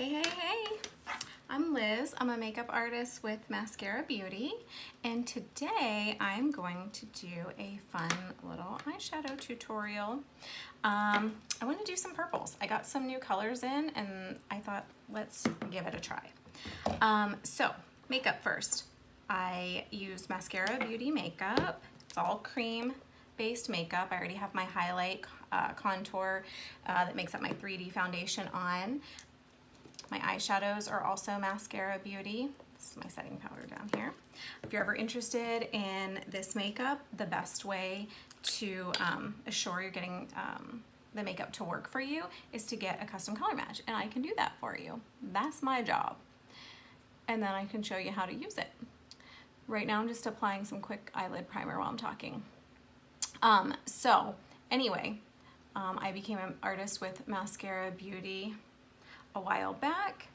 Hey, hey, hey! I'm Liz. I'm a makeup artist with Maskcara Beauty, and today I'm going to do a fun little eyeshadow tutorial. I want to do some purples. I got some new colors in, and I thought let's give it a try. So, makeup first. I use Maskcara Beauty makeup. It's all cream-based makeup. I already have my highlight contour that makes up my 3D foundation on. My eyeshadows are also Maskcara Beauty. This is my setting powder down here. If you're ever interested in this makeup, the best way to assure you're getting the makeup to work for you is to get a custom color match, and I can do that for you. That's my job. And then I can show you how to use it. Right now I'm just applying some quick eyelid primer while I'm talking. I became an artist with Maskcara Beauty a while back.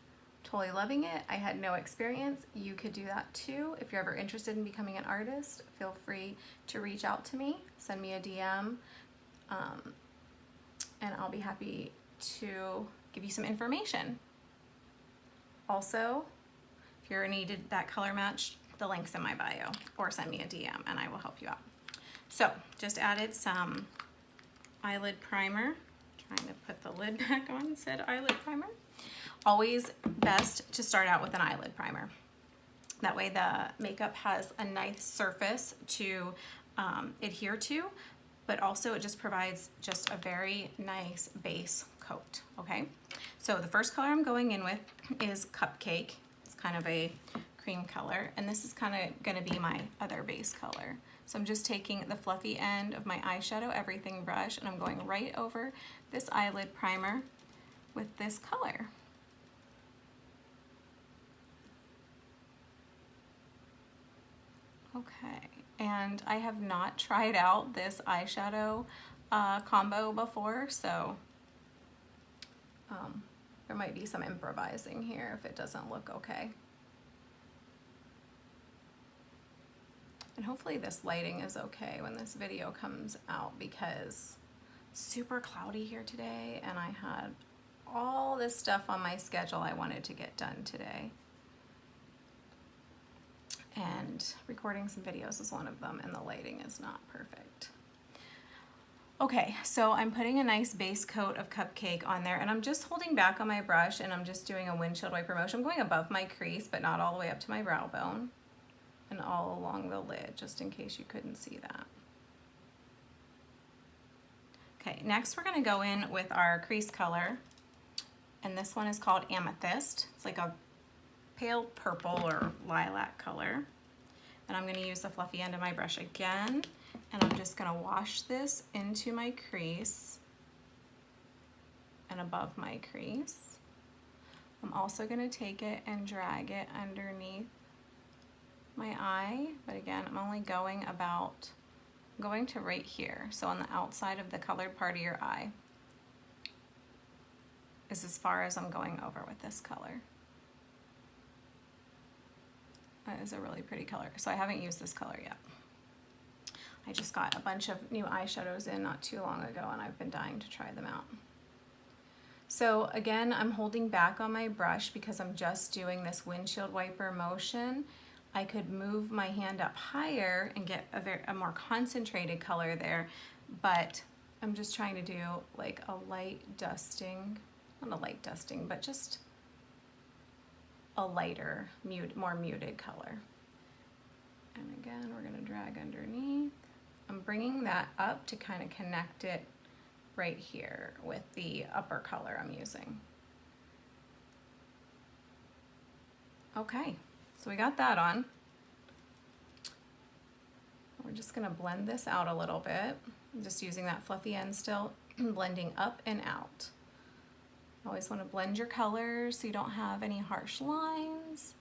Totally loving it. I had no experience. You could do that too. If you're ever interested in becoming an artist, feel free to reach out to me. Send me a DM, and I'll be happy to give you some information. Also, if you're needed that color match, the link's in my bio, or send me a DM and I will help you out. So, just added some eyelid primer. Trying to put the lid back on, said eyelid primer. Always best to start out with an eyelid primer. That way the makeup has a nice surface to adhere to, but also it just provides just a very nice base coat, okay? So the first color I'm going in with is Cupcake. It's kind of a cream color, and this is kind of gonna be my other base color. So I'm just taking the fluffy end of my eyeshadow everything brush, and I'm going right over this eyelid primer with this color. Okay, and I have not tried out this eyeshadow combo before, so there might be some improvising here if it doesn't look okay. And hopefully this lighting is okay when this video comes out, because it's super cloudy here today and I had all this stuff on my schedule I wanted to get done today. And recording some videos is one of them, and the lighting is not perfect. Okay, so I'm putting a nice base coat of Cupcake on there, and I'm just holding back on my brush and I'm just doing a windshield wiper motion. I'm going above my crease, but not all the way up to my brow bone, and all along the lid, just in case you couldn't see that. Okay, next we're gonna go in with our crease color, and this one is called Amethyst. It's like a pale purple or lilac color. And I'm gonna use the fluffy end of my brush again, and I'm just gonna wash this into my crease and above my crease. I'm also gonna take it and drag it underneath my eye, but again, I'm only going to right here. So on the outside of the colored part of your eye is as far as I'm going over with this color. That is a really pretty color. So I haven't used this color yet. I just got a bunch of new eyeshadows in not too long ago, and I've been dying to try them out. So again, I'm holding back on my brush because I'm just doing this windshield wiper motion. I could move my hand up higher and get a more concentrated color there, but I'm just trying to do like a light dusting, not a light dusting, but just a lighter, more muted color. And again, we're gonna drag underneath. I'm bringing that up to kind of connect it right here with the upper color I'm using. Okay, so we got that on. We're just gonna blend this out a little bit. I'm just using that fluffy end still, blending up and out. Always want to blend your colors so you don't have any harsh lines.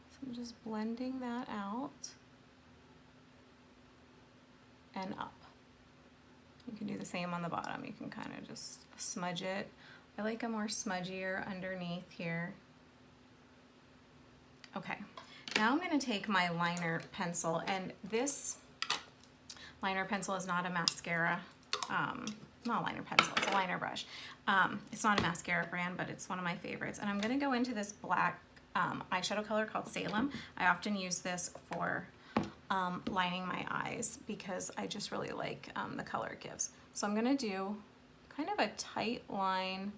So I'm just blending that out and up. You can do the same on the bottom. You can kind of just smudge it. I like a more smudgier underneath here. Okay, now I'm going to take my liner pencil, and this liner pencil is not a mascara not a liner pencil, it's a liner brush. It's not a mascara brand, but it's one of my favorites. And I'm gonna go into this black eyeshadow color called Salem. I often use this for lining my eyes because I just really like the color it gives. So I'm gonna do kind of a tight line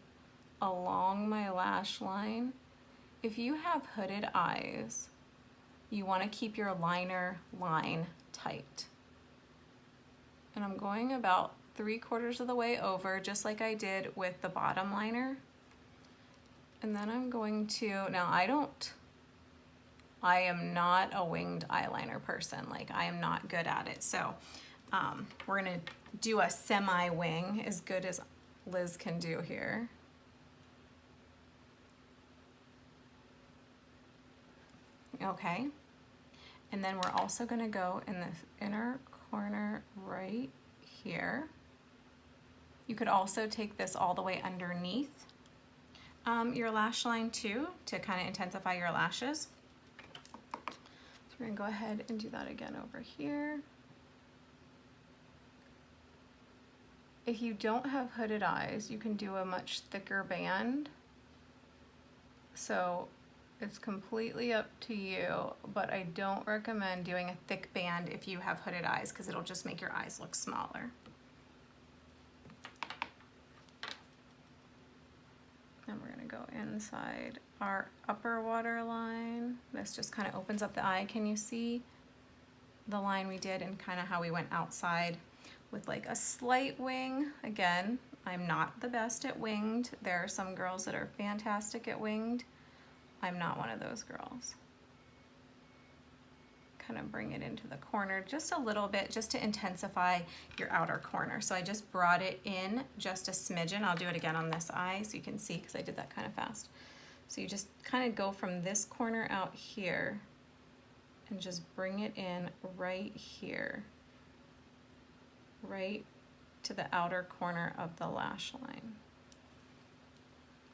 along my lash line. If you have hooded eyes, you wanna keep your liner line tight. And I'm going about 3/4 of the way over, just like I did with the bottom liner. And then I'm going to, now I am not a winged eyeliner person. Like, I am not good at it. So we're gonna do a semi-wing, as good as Liz can do here. Okay. And then we're also gonna go in the inner corner right here. You could also take this all the way underneath your lash line too, to kind of intensify your lashes. So we're gonna go ahead and do that again over here. If you don't have hooded eyes, you can do a much thicker band. So it's completely up to you, but I don't recommend doing a thick band if you have hooded eyes, because it'll just make your eyes look smaller. And we're gonna go inside our upper waterline. This just kind of opens up the eye. Can you see the line we did and kind of how we went outside with like a slight wing? Again, I'm not the best at winged. There are some girls that are fantastic at winged. I'm not one of those girls. Kind of bring it into the corner just a little bit, just to intensify your outer corner. So I just brought it in just a smidgen. I'll do it again on this eye so you can see, because I did that kind of fast. So you just kind of go from this corner out here and just bring it in right here, right to the outer corner of the lash line.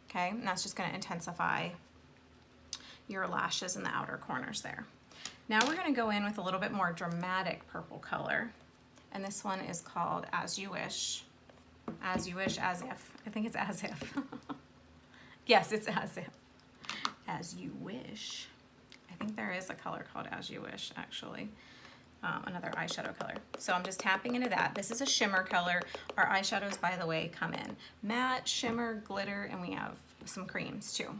Okay, and that's just going to intensify your lashes in the outer corners there. Now we're going to go in with a little bit more dramatic purple color, and this one is called As You Wish. As You Wish, As If. I think it's As If. Yes, it's As If. As You Wish. I think there is a color called As You Wish, actually. Another eyeshadow color. So I'm just tapping into that. This is a shimmer color. Our eyeshadows, by the way, come in matte, shimmer, glitter, and we have some creams too.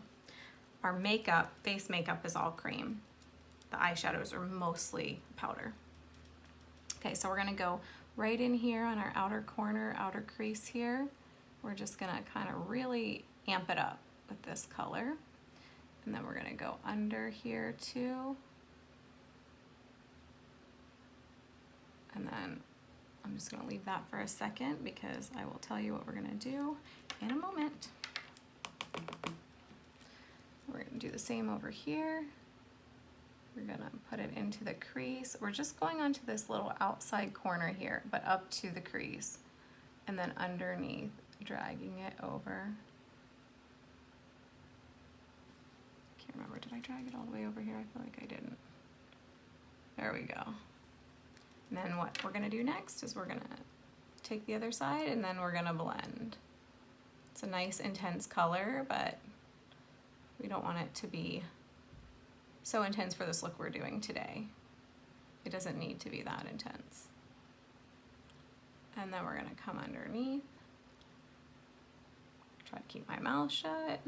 Our makeup, face makeup, is all cream. The eyeshadows are mostly powder. Okay, so we're gonna go right in here on our outer corner, outer crease here. We're just gonna kind of really amp it up with this color. And then we're gonna go under here too. And then I'm just gonna leave that for a second, because I will tell you what we're gonna do in a moment. We're gonna do the same over here. We're gonna put it into the crease. We're just going onto this little outside corner here, but up to the crease. And then underneath, dragging it over. Can't remember, did I drag it all the way over here? I feel like I didn't. There we go. And then what we're gonna do next is we're gonna take the other side and then we're gonna blend. It's a nice intense color, but we don't want it to be so intense for this look we're doing today. It doesn't need to be that intense. And then we're gonna come underneath. Try to keep my mouth shut.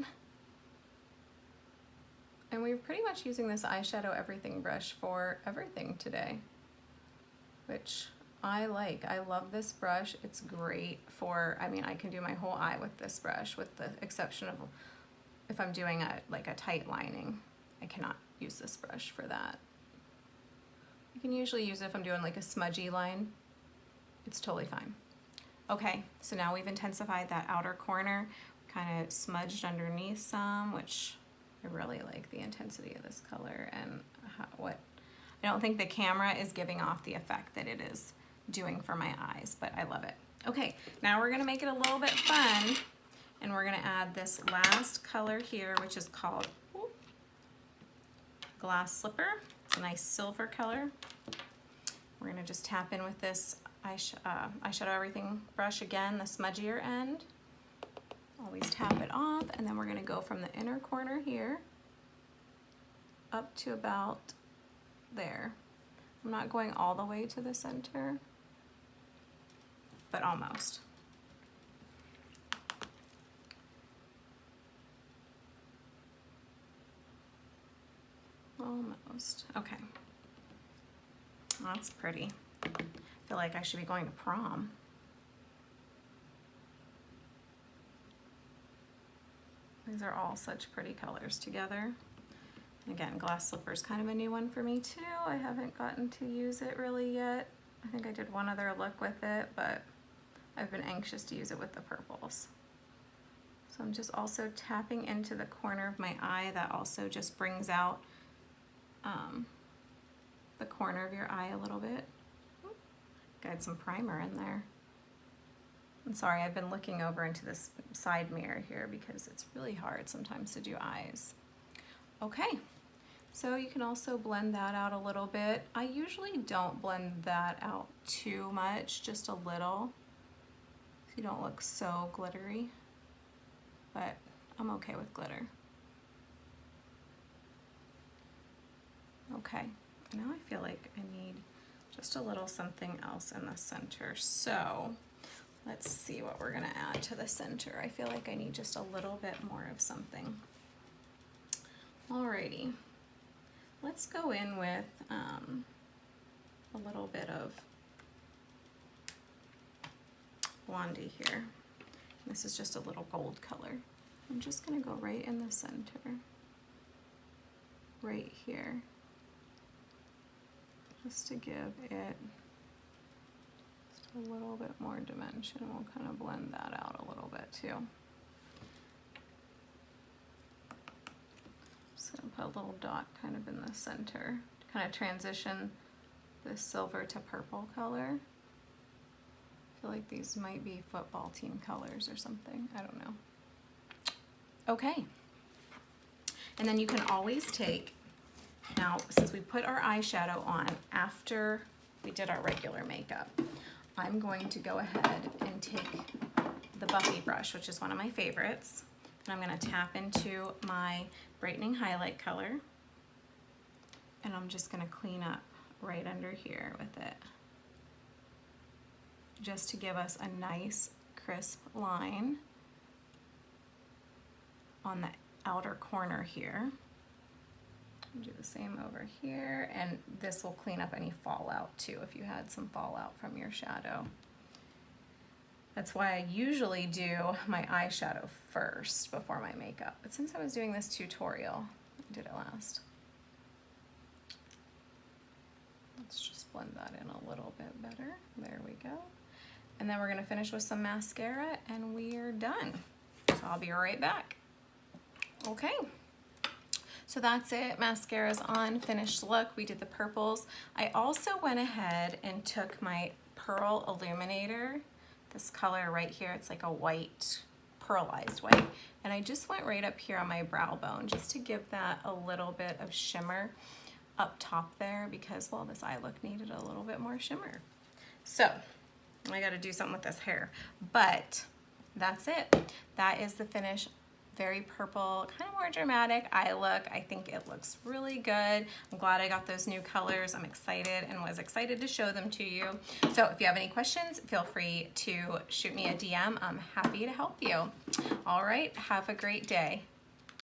And we're pretty much using this eyeshadow everything brush for everything today, which I like. I love this brush. It's great for, I mean, I can do my whole eye with this brush, with the exception of if I'm doing like a tight lining. I cannot use this brush for that. You can usually use it if I'm doing like a smudgy line. It's totally fine. Okay, so now we've intensified that outer corner, kind of smudged underneath some, which I really like the intensity of this color and what I don't think the camera is giving off the effect that it is doing for my eyes, but I love it. Okay, now we're gonna make it a little bit fun, and we're gonna add this last color here, which is called Glass Slipper. It's a nice silver color. We're gonna just tap in with this eyeshadow everything brush again, the smudgier end. Always tap it off, and then we're gonna go from the inner corner here up to about there. I'm not going all the way to the center, but almost. Almost. Okay. That's pretty. I feel like I should be going to prom. These are all such pretty colors together. And again, glass slipper is kind of a new one for me too. I haven't gotten to use it really yet. I think I did one other look with it, but I've been anxious to use it with the purples. So I'm just also tapping into the corner of my eye. That also just brings out the corner of your eye a little bit. Got some primer in there. I'm sorry, I've been looking over into this side mirror here because it's really hard sometimes to do eyes. Okay, so you can also blend that out a little bit. I usually don't blend that out too much, just a little, so you don't look so glittery, but I'm okay with glitter. Okay, now I feel like I need just a little something else in the center. So let's see what we're gonna add to the center. I feel like I need just a little bit more of something. Alrighty, let's go in with a little bit of blondie here. This is just a little gold color. I'm just gonna go right in the center, right here, just to give it just a little bit more dimension. We'll kind of blend that out a little bit too. Just gonna put a little dot kind of in the center to kind of transition this silver to purple color. I feel like these might be football team colors or something. I don't know. Okay. And then you can always take, now since we put our eyeshadow on after we did our regular makeup, I'm going to go ahead and take the Buffy brush, which is one of my favorites, and I'm going to tap into my brightening highlight color, and I'm just going to clean up right under here with it, just to give us a nice crisp line on the outer corner here. Do the same over here, and this will clean up any fallout too if you had some fallout from your shadow. That's why I usually do my eyeshadow first before my makeup, but since I was doing this tutorial, I did it last. Let's just blend that in a little bit better. There we go. And then we're gonna finish with some mascara and we are done. So I'll be right back. Okay. So that's it, mascara's on, finished look. We did the purples. I also went ahead and took my Pearl Illuminator, this color right here, it's like a white, pearlized white, and I just went right up here on my brow bone just to give that a little bit of shimmer up top there because, well, this eye look needed a little bit more shimmer. So I gotta do something with this hair, but that's it. That is the finish. Very purple, kind of more dramatic eye look. I think it looks really good. I'm glad I got those new colors. I'm excited and was excited to show them to you. So if you have any questions, feel free to shoot me a DM. I'm happy to help you. All right, have a great day.